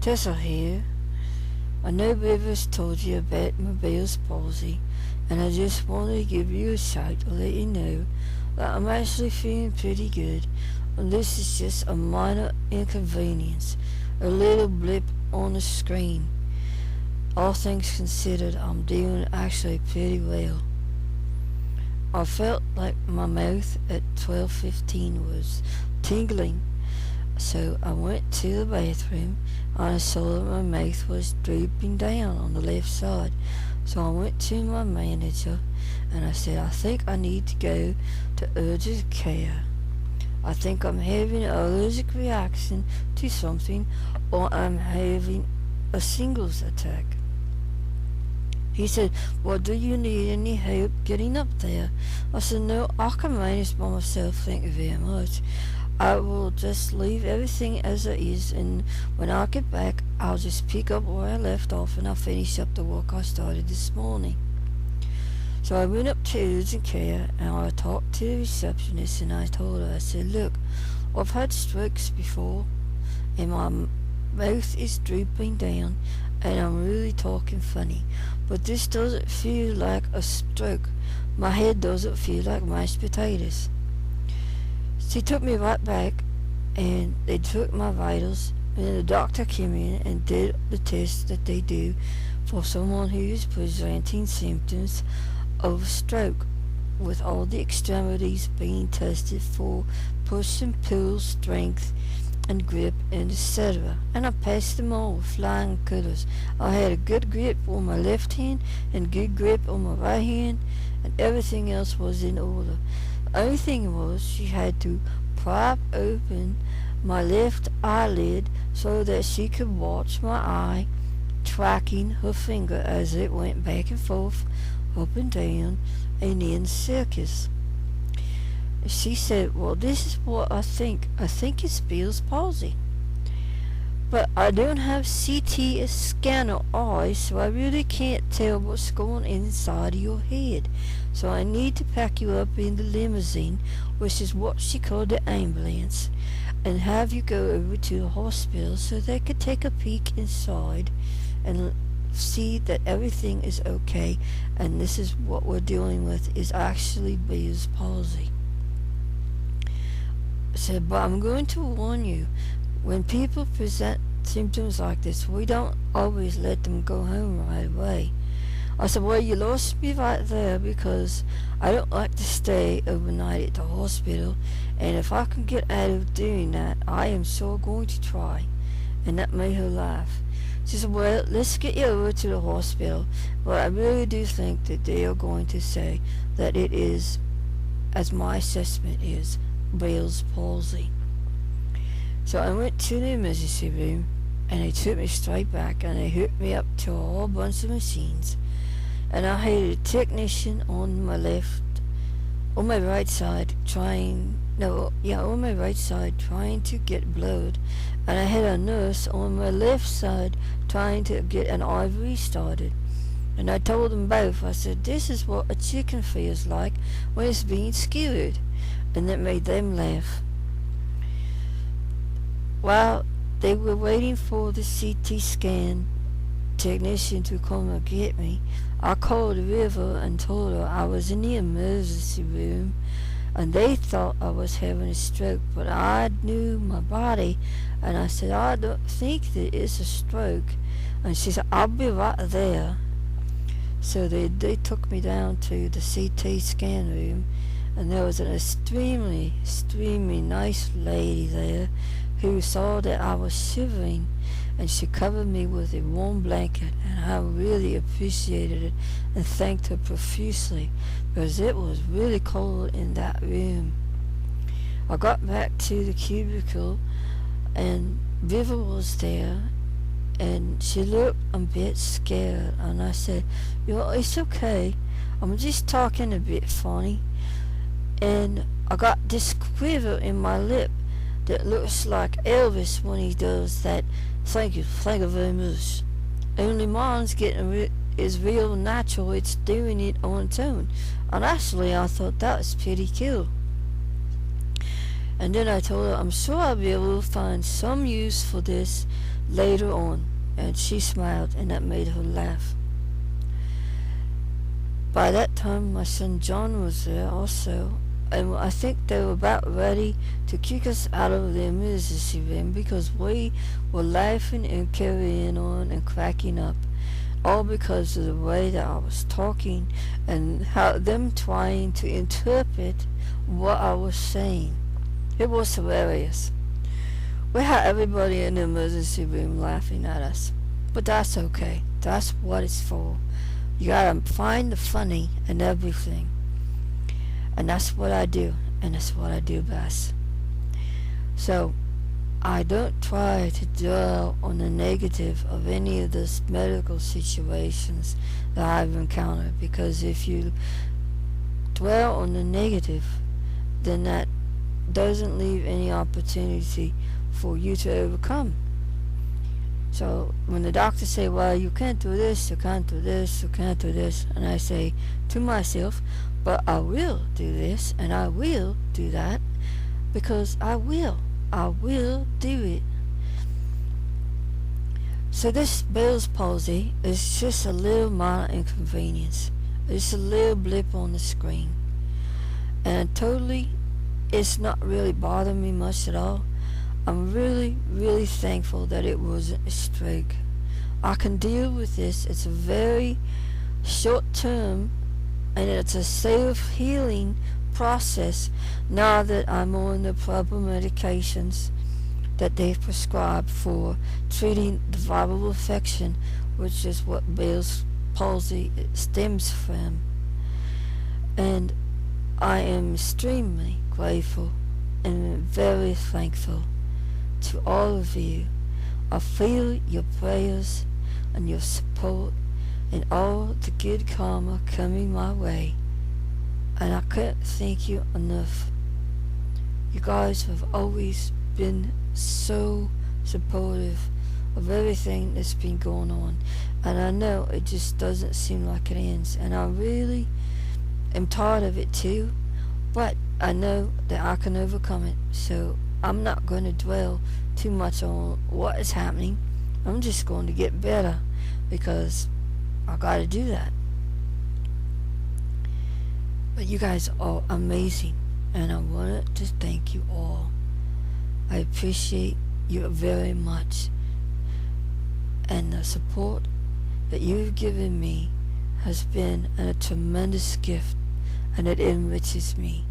Tessa here. I know Rivers told you about my Bell's palsy, and I just wanted to give you a shout to let you know that I'm actually feeling pretty good, and this is just a minor inconvenience, a little blip on the screen. All things considered, I'm doing actually pretty well. I felt like my mouth at 12:15 was tingling, so I went to the bathroom and I saw that my mouth was drooping down on the left side. So I went to my manager and I said, I think I need to go to urgent care. I think I'm having an allergic reaction to something, or I'm having a shingles attack. He said, well, do you need any help getting up there? I said, no, I can manage by myself, thank you very much. I will just leave everything as it is, and when I get back, I'll just pick up where I left off and I'll finish up the work I started this morning. So I went up to urgent care and I talked to the receptionist and I told her, I said, look, I've had strokes before and my mouth is drooping down and I'm really talking funny, but this doesn't feel like a stroke. My head doesn't feel like mashed potatoes. She took me right back and they took my vitals, and then the doctor came in and did the test that they do for someone who is presenting symptoms of a stroke, with all the extremities being tested for push and pull strength and grip and etc. And I passed them all with flying colors. I had a good grip on my left hand and good grip on my right hand, and everything else was in order. The only thing was she had to prop open my left eyelid so that she could watch my eye, tracking her finger as it went back and forth, up and down, and in circus. She said, well, this is what I think. I think it's Bell's palsy. But I don't have CT scanner eyes, so I really can't tell what's going inside of your head. So I need to pack you up in the limousine, which is what she called the ambulance, and have you go over to the hospital so they could take a peek inside and see that everything is okay, and this is what we're dealing with is actually Bell's palsy. I said, but I'm going to warn you, when people present symptoms like this, we don't always let them go home right away. I said, well, you lost me right there, because I don't like to stay overnight at the hospital, and if I can get out of doing that, I am sure going to try. And that made her laugh. She said, well, let's get you over to the hospital, but I really do think that they are going to say that it is, as my assessment is, Bell's palsy. So I went to the emergency room, and they took me straight back, and they hooked me up to a whole bunch of machines. And I had a technician on my right side trying to get blood, and I had a nurse on my left side trying to get an IV started. And I told them both, I said, this is what a chicken feels like when it's being skewered, and that made them laugh. While they were waiting for the CT scan technician to come and get me, I called River and told her I was in the emergency room and they thought I was having a stroke, but I knew my body, and I said, I don't think that it's a stroke. And she said, I'll be right there. So they took me down to the CT scan room, and there was an extremely nice lady there who saw that I was shivering, and she covered me with a warm blanket, and I really appreciated it and thanked her profusely, because it was really cold in that room. I got back to the cubicle, and River was there, and she looked a bit scared, and I said, it's okay, I'm just talking a bit funny, and I got this quiver in my lip that looks like Elvis when he does that thank you very much. Only mine's is real natural, it's doing it on its own. And actually I thought that was pretty cool. And then I told her I'm sure I'll be able to find some use for this later on, and she smiled, and that made her laugh. By that time, my son John was there also, and I think they were about ready to kick us out of the emergency room because we were laughing and carrying on and cracking up, all because of the way that I was talking and how them trying to interpret what I was saying. It was hilarious. We had everybody in the emergency room laughing at us, but that's okay. That's what it's for. You gotta find the funny in everything. And that's what I do. And that's what I do best. So, I don't try to dwell on the negative of any of those medical situations that I've encountered. Because if you dwell on the negative, then that doesn't leave any opportunity for you to overcome. So when the doctors say, well, you can't do this, you can't do this, you can't do this, and I say to myself, but I will do this and I will do that because I will do it. So this Bell's palsy is just a little minor inconvenience. It's a little blip on the screen. And totally, it's not really bothering me much at all. I'm really, really thankful that it wasn't a stroke. I can deal with this. It's a very short term and it's a self-healing process now that I'm on the proper medications that they've prescribed for treating the viral infection, which is what Bell's palsy stems from. And I am extremely grateful and very thankful to all of you. I feel your prayers and your support and all the good karma coming my way, and I can't thank you enough. You guys have always been so supportive of everything that's been going on, and I know it just doesn't seem like it ends, and I really am tired of it too, but I know that I can overcome it. So I'm not going to dwell too much on what is happening. I'm just going to get better because I gotta do that. But you guys are amazing, and I wanted to thank you all. I appreciate you very much, and the support that you've given me has been a tremendous gift, and it enriches me.